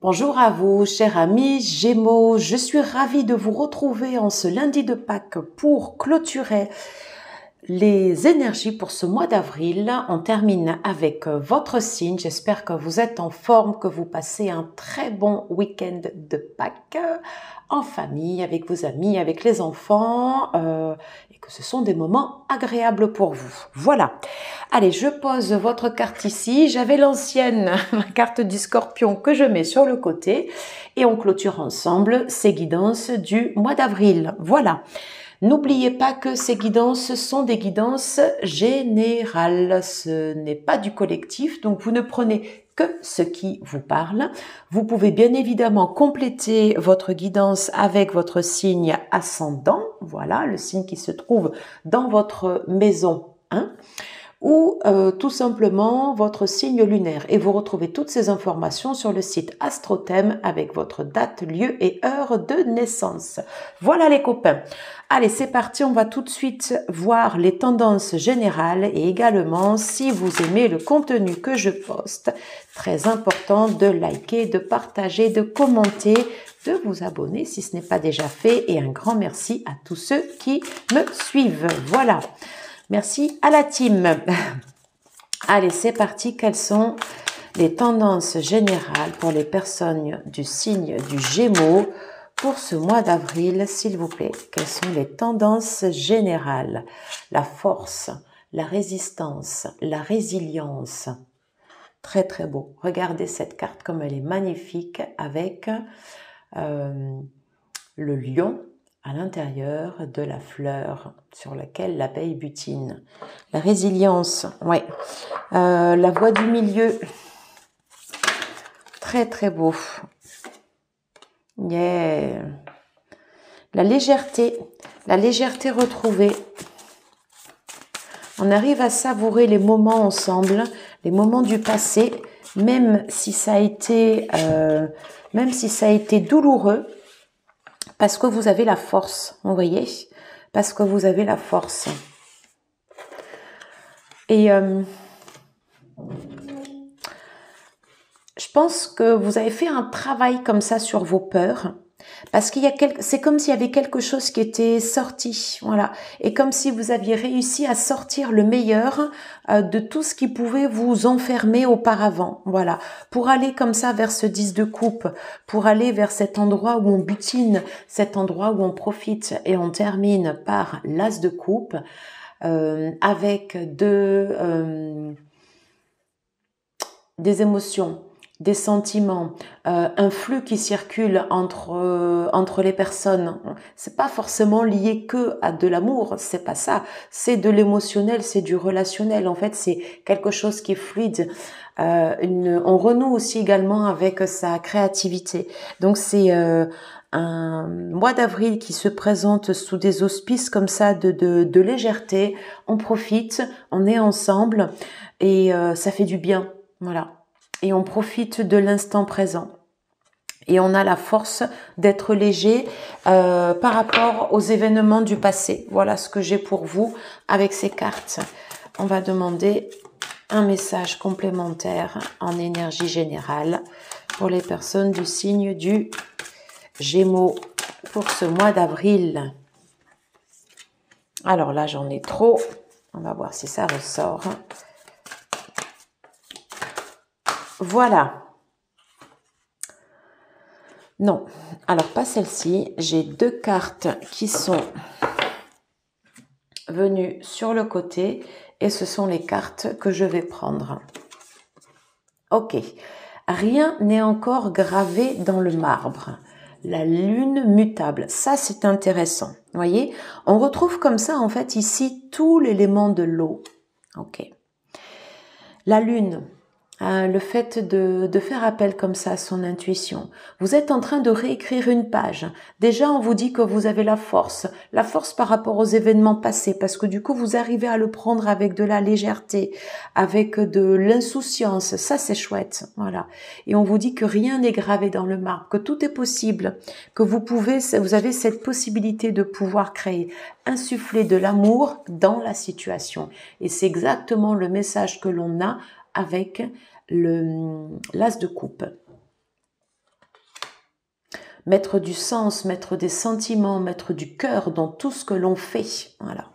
Bonjour à vous, chers amis Gémeaux. Je suis ravie de vous retrouver en ce lundi de Pâques pour clôturer les énergies pour ce mois d'avril. On termine avec votre signe. J'espère que vous êtes en forme, que vous passez un très bon week-end de Pâques en famille, avec vos amis, avec les enfants, et que ce sont des moments agréables pour vous. Voilà. Allez, je pose votre carte ici. J'avais l'ancienne carte du Scorpion que je mets sur le côté et on clôture ensemble ces guidances du mois d'avril. Voilà. N'oubliez pas que ces guidances sont des guidances générales. Ce n'est pas du collectif, donc vous ne prenez que ce qui vous parle. Vous pouvez bien évidemment compléter votre guidance avec votre signe ascendant. Voilà, le signe qui se trouve dans votre maison 1. Ou tout simplement votre signe lunaire. Et vous retrouvez toutes ces informations sur le site AstroThème avec votre date, lieu et heure de naissance. Voilà les copains. Allez, c'est parti, on va tout de suite voir les tendances générales et également si vous aimez le contenu que je poste. Très important de liker, de partager, de commenter, de vous abonner si ce n'est pas déjà fait et un grand merci à tous ceux qui me suivent. Voilà. Merci à la team. Allez, c'est parti. Quelles sont les tendances générales pour les personnes du signe du Gémeaux pour ce mois d'avril, s'il vous plaît? Quelles sont les tendances générales? La force, la résistance, la résilience. Très, très beau. Regardez cette carte comme elle est magnifique avec le lion à l'intérieur de la fleur sur laquelle l'abeille butine. La résilience, ouais. La voie du milieu, très très beau. Yeah. La légèreté retrouvée. On arrive à savourer les moments ensemble, les moments du passé, même si ça a été douloureux. Parce que vous avez la force, vous voyez? Parce que vous avez la force. Et je pense que vous avez fait un travail comme ça sur vos peurs. Parce c'est comme s'il y avait quelque chose qui était sorti, voilà. Et comme si vous aviez réussi à sortir le meilleur de tout ce qui pouvait vous enfermer auparavant, voilà. Pour aller comme ça vers ce 10 de coupe, pour aller vers cet endroit où on butine, cet endroit où on profite et on termine par l'as de coupe, avec des émotions, des sentiments, un flux qui circule entre les personnes. C'est pas forcément lié que à de l'amour, c'est pas ça. C'est de l'émotionnel, c'est du relationnel. En fait, c'est quelque chose qui est fluide. On renoue aussi également avec sa créativité. Donc c'est un mois d'avril qui se présente sous des auspices comme ça de légèreté. On profite, on est ensemble et ça fait du bien. Voilà. Et on profite de l'instant présent. Et on a la force d'être léger par rapport aux événements du passé. Voilà ce que j'ai pour vous avec ces cartes. On va demander un message complémentaire en énergie générale pour les personnes du signe du Gémeaux pour ce mois d'avril. Alors là, j'en ai trop. On va voir si ça ressort. Voilà. Non, alors pas celle-ci. J'ai deux cartes qui sont venues sur le côté et ce sont les cartes que je vais prendre. Ok, rien n'est encore gravé dans le marbre. La lune mutable, ça c'est intéressant. Vous voyez, on retrouve comme ça en fait ici tout l'élément de l'eau. Ok. La lune. Le fait de faire appel comme ça à son intuition. Vous êtes en train de réécrire une page. Déjà, on vous dit que vous avez la force par rapport aux événements passés, parce que du coup, vous arrivez à le prendre avec de la légèreté, avec de l'insouciance. Ça, c'est chouette. Voilà. Et on vous dit que rien n'est gravé dans le marbre, que tout est possible, que vous avez cette possibilité de pouvoir créer, insuffler de l'amour dans la situation. Et c'est exactement le message que l'on a avec l'as de coupe. mettre du sens, mettre des sentiments, mettre du cœur dans tout ce que l'on fait. Voilà.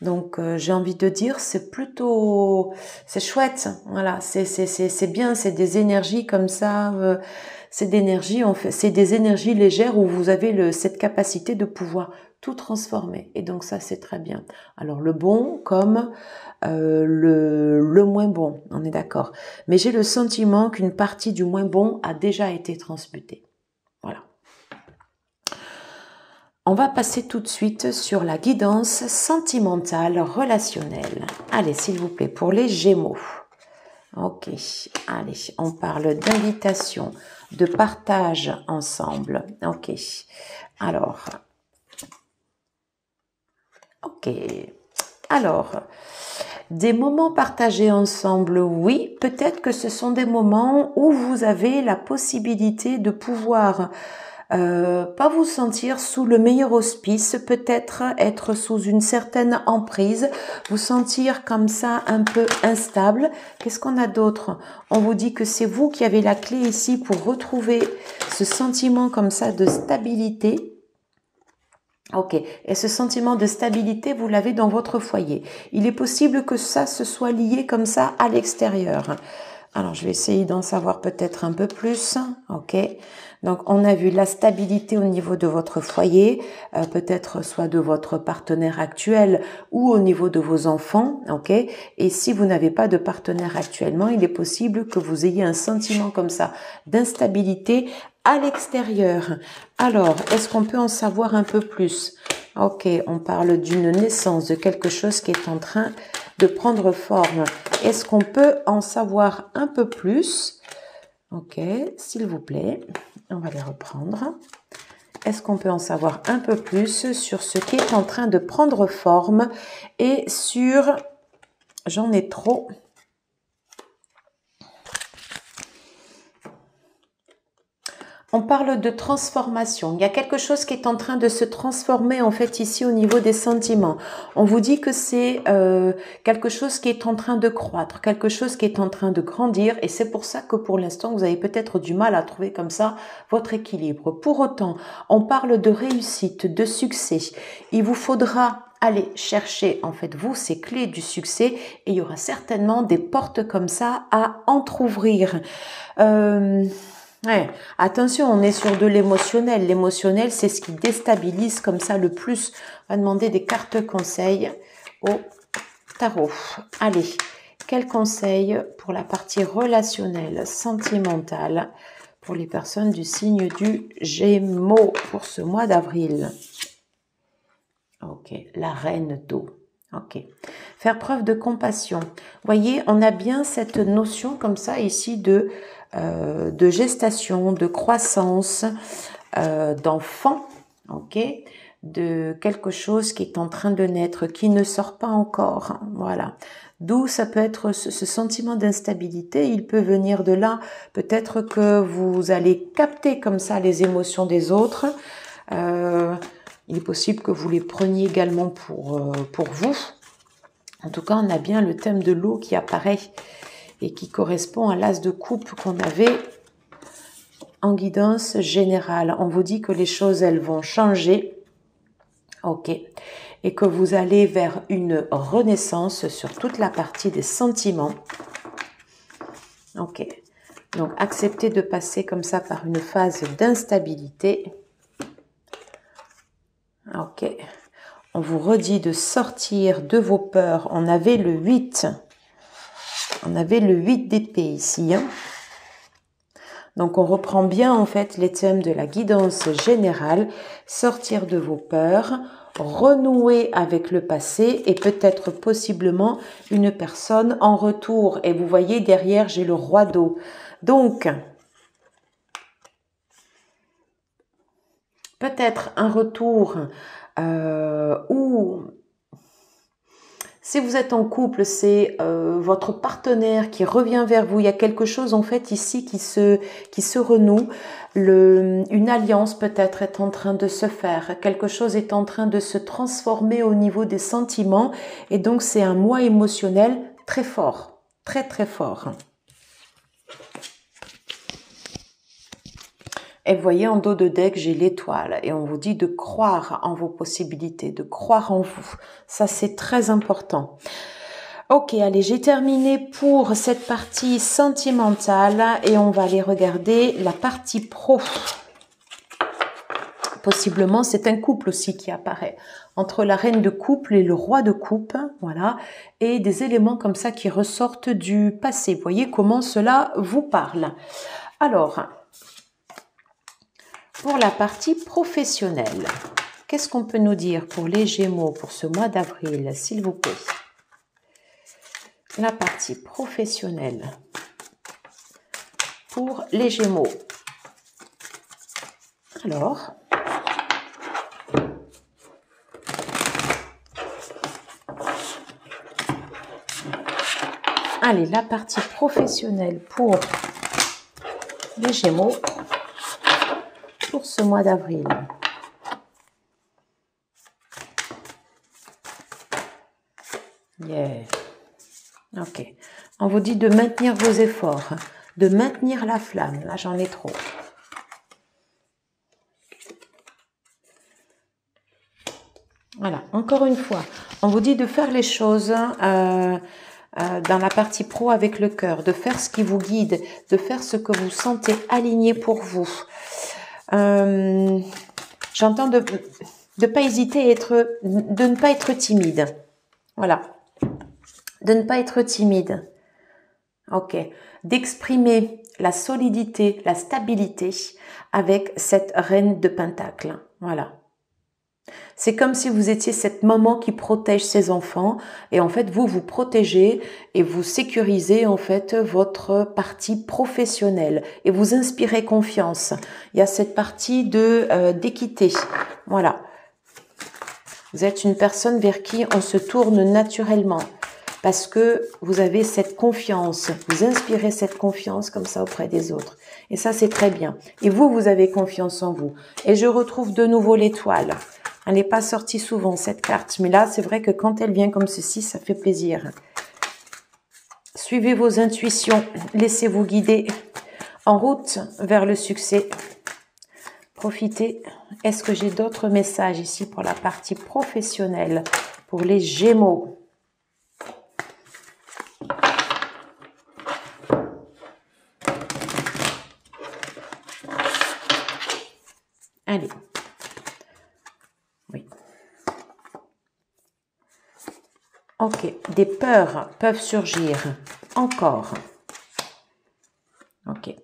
Donc, j'ai envie de dire, c'est plutôt, c'est chouette. Voilà, c'est bien, c'est des énergies comme ça. C'est d'énergie, en fait, c'est des énergies légères où vous avez cette capacité de pouvoir tout transformer. Et donc ça, c'est très bien. Alors le bon comme le moins bon, on est d'accord. Mais j'ai le sentiment qu'une partie du moins bon a déjà été transmutée. Voilà. On va passer tout de suite sur la guidance sentimentale relationnelle. Allez, s'il vous plaît, pour les Gémeaux. Ok, allez, on parle d'invitation, de partage ensemble. Ok, alors, des moments partagés ensemble, oui, peut-être que ce sont des moments où vous avez la possibilité de pouvoir pas vous sentir sous le meilleur auspice, peut-être être sous une certaine emprise, vous sentir comme ça un peu instable. Qu'est-ce qu'on a d'autre? On vous dit que c'est vous qui avez la clé ici pour retrouver ce sentiment comme ça de stabilité. Ok, et ce sentiment de stabilité, vous l'avez dans votre foyer. Il est possible que ça se soit lié comme ça à l'extérieur. Alors, je vais essayer d'en savoir peut-être un peu plus. Ok. Donc, on a vu la stabilité au niveau de votre foyer, peut-être soit de votre partenaire actuel ou au niveau de vos enfants. Ok. Et si vous n'avez pas de partenaire actuellement, il est possible que vous ayez un sentiment comme ça d'instabilité à l'extérieur. Alors, est-ce qu'on peut en savoir un peu plus? Ok, on parle d'une naissance, de quelque chose qui est en train de prendre forme. Est-ce qu'on peut en savoir un peu plus? Ok, s'il vous plaît, on va les reprendre. Est-ce qu'on peut en savoir un peu plus sur ce qui est en train de prendre forme et sur... J'en ai trop... On parle de transformation. Il y a quelque chose qui est en train de se transformer en fait ici au niveau des sentiments. On vous dit que c'est quelque chose qui est en train de croître, quelque chose qui est en train de grandir et c'est pour ça que pour l'instant vous avez peut-être du mal à trouver comme ça votre équilibre. Pour autant, on parle de réussite, de succès. Il vous faudra aller chercher en fait vous ces clés du succès et il y aura certainement des portes comme ça à entrouvrir. Ouais. Attention, on est sur de l'émotionnel. L'émotionnel, c'est ce qui déstabilise comme ça le plus. On va demander des cartes conseils au tarot. Allez, quel conseil pour la partie relationnelle, sentimentale, pour les personnes du signe du Gémeaux pour ce mois d'avril? Ok, la reine d'eau. Ok. Faire preuve de compassion. Voyez, on a bien cette notion comme ça ici de gestation, de croissance, d'enfant, ok, de quelque chose qui est en train de naître, qui ne sort pas encore, voilà. D'où ça peut être ce sentiment d'instabilité, il peut venir de là, peut-être que vous allez capter comme ça les émotions des autres, il est possible que vous les preniez également pour vous. En tout cas, on a bien le thème de l'eau qui apparaît et qui correspond à l'as de coupe qu'on avait en guidance générale. On vous dit que les choses, elles vont changer, ok, et que vous allez vers une renaissance sur toute la partie des sentiments, ok. Donc, acceptez de passer comme ça par une phase d'instabilité, ok. On vous redit de sortir de vos peurs. On avait le 8. On avait le 8 d'épée ici. Hein. Donc, on reprend bien en fait les thèmes de la guidance générale. Sortir de vos peurs, renouer avec le passé et peut-être possiblement une personne en retour. Et vous voyez derrière, j'ai le roi d'eau. Donc, peut-être un retour où... Si vous êtes en couple, c'est votre partenaire qui revient vers vous. Il y a quelque chose en fait ici qui se renoue. Une alliance peut-être est en train de se faire. Quelque chose est en train de se transformer au niveau des sentiments. Et donc c'est un mois émotionnel très fort. Très très fort. Et vous voyez, en dos de deck, j'ai l'étoile. Et on vous dit de croire en vos possibilités, de croire en vous. Ça, c'est très important. Ok, allez, j'ai terminé pour cette partie sentimentale. Et on va aller regarder la partie pro. Possiblement, c'est un couple aussi qui apparaît. Entre la reine de couple et le roi de coupe, voilà. Et des éléments comme ça qui ressortent du passé. Vous voyez comment cela vous parle. Alors, pour la partie professionnelle, qu'est-ce qu'on peut nous dire pour les Gémeaux pour ce mois d'avril, s'il vous plaît? La partie professionnelle pour les Gémeaux. Alors, allez, la partie professionnelle pour les Gémeaux pour ce mois d'avril. Yeah. Ok. On vous dit de maintenir vos efforts, de maintenir la flamme. Là, j'en ai trop. Voilà. Encore une fois, on vous dit de faire les choses dans la partie pro avec le cœur, de faire ce qui vous guide, de faire ce que vous sentez aligné pour vous. J'entends de pas hésiter, de ne pas être timide. Voilà. De ne pas être timide. Ok. D'exprimer la solidité, la stabilité avec cette reine de Pentacle. Voilà. C'est comme si vous étiez cette maman qui protège ses enfants et en fait vous protégez et vous sécurisez en fait votre partie professionnelle et vous inspirez confiance. Il y a cette partie d'équité. Voilà. Vous êtes une personne vers qui on se tourne naturellement parce que vous avez cette confiance. Vous inspirez cette confiance comme ça auprès des autres. Et ça, c'est très bien. Et vous avez confiance en vous. Et je retrouve de nouveau l'étoile. Elle n'est pas sortie souvent, cette carte. Mais là, c'est vrai que quand elle vient comme ceci, ça fait plaisir. Suivez vos intuitions. Laissez-vous guider en route vers le succès. Profitez. Est-ce que j'ai d'autres messages ici pour la partie professionnelle, pour les Gémeaux? Allez. Oui. Ok. Des peurs peuvent surgir. Encore. Ok.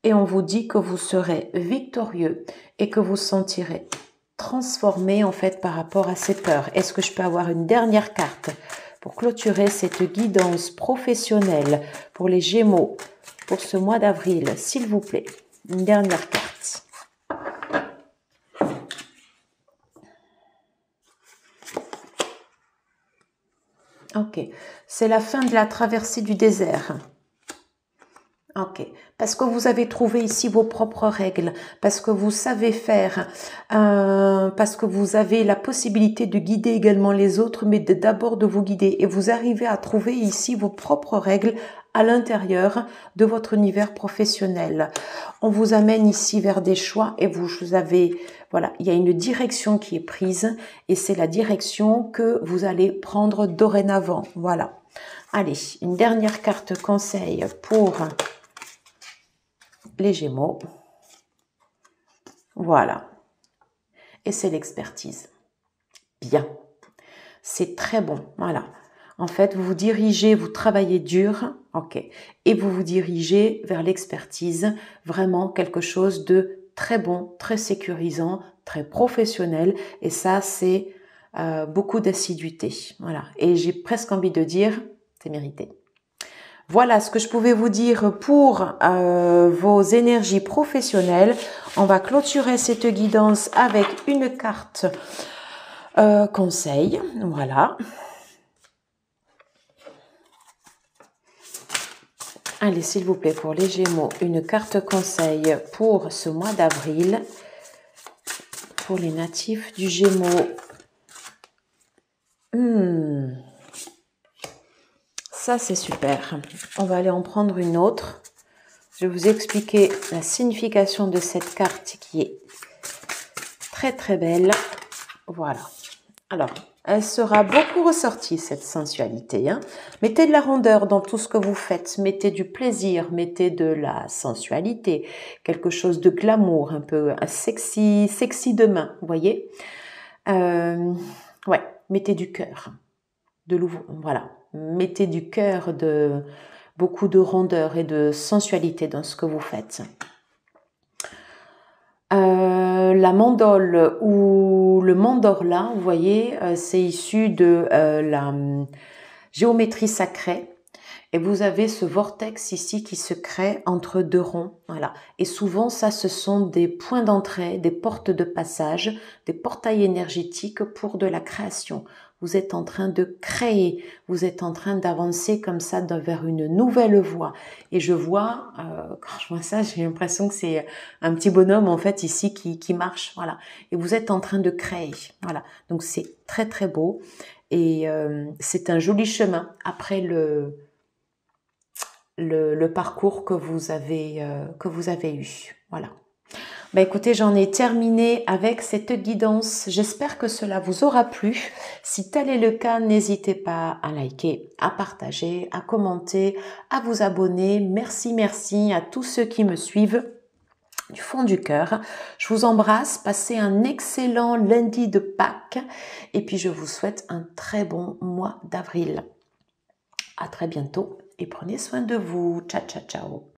Et on vous dit que vous serez victorieux et que vous sentirez transformé en fait par rapport à ces peurs. Est-ce que je peux avoir une dernière carte pour clôturer cette guidance professionnelle pour les Gémeaux pour ce mois d'avril, s'il vous plaît? Une dernière carte. Ok, c'est la fin de la traversée du désert. Ok, parce que vous avez trouvé ici vos propres règles, parce que vous savez faire, parce que vous avez la possibilité de guider également les autres, mais d'abord de vous guider. Et vous arrivez à trouver ici vos propres règles à l'intérieur de votre univers professionnel. On vous amène ici vers des choix et vous avez, voilà, il y a une direction qui est prise et c'est la direction que vous allez prendre dorénavant. Voilà. Allez, une dernière carte conseil pour les Gémeaux. Voilà. Et c'est l'expertise. Bien. C'est très bon. Voilà. En fait, vous vous dirigez, vous travaillez dur. Ok. Et vous vous dirigez vers l'expertise. Vraiment quelque chose de très bon, très sécurisant, très professionnel. Et ça, c'est beaucoup d'assiduité. Voilà. Et j'ai presque envie de dire, c'est mérité. Voilà ce que je pouvais vous dire pour vos énergies professionnelles. On va clôturer cette guidance avec une carte conseil. Voilà. Allez, s'il vous plaît, pour les Gémeaux, une carte conseil pour ce mois d'avril. Pour les natifs du Gémeaux. Ça, c'est super. On va aller en prendre une autre. Je vais vous expliquer la signification de cette carte qui est très très belle. Voilà. Alors, elle sera beaucoup ressortie, cette sensualité. Hein. Mettez de la rondeur dans tout ce que vous faites. Mettez du plaisir, mettez de la sensualité, quelque chose de glamour, un peu sexy demain, vous voyez. Ouais, mettez du cœur, voilà. Mettez du cœur, beaucoup de rondeur et de sensualité dans ce que vous faites. La mandole ou le mandorla, vous voyez, c'est issu de la géométrie sacrée. Et vous avez ce vortex ici qui se crée entre deux ronds. Voilà. Et souvent, ça, ce sont des points d'entrée, des portes de passage, des portails énergétiques pour de la création. Vous êtes en train de créer, vous êtes en train d'avancer comme ça vers une nouvelle voie. Et je vois, quand je vois ça, j'ai l'impression que c'est un petit bonhomme en fait ici qui marche. Voilà. Et vous êtes en train de créer. Voilà. Donc c'est très très beau. Et c'est un joli chemin après le parcours que vous avez eu. Voilà. Bah écoutez, j'en ai terminé avec cette guidance. J'espère que cela vous aura plu. Si tel est le cas, n'hésitez pas à liker, à partager, à commenter, à vous abonner. Merci, merci à tous ceux qui me suivent du fond du cœur. Je vous embrasse. Passez un excellent lundi de Pâques. Et puis, je vous souhaite un très bon mois d'avril. À très bientôt et prenez soin de vous. Ciao, ciao, ciao.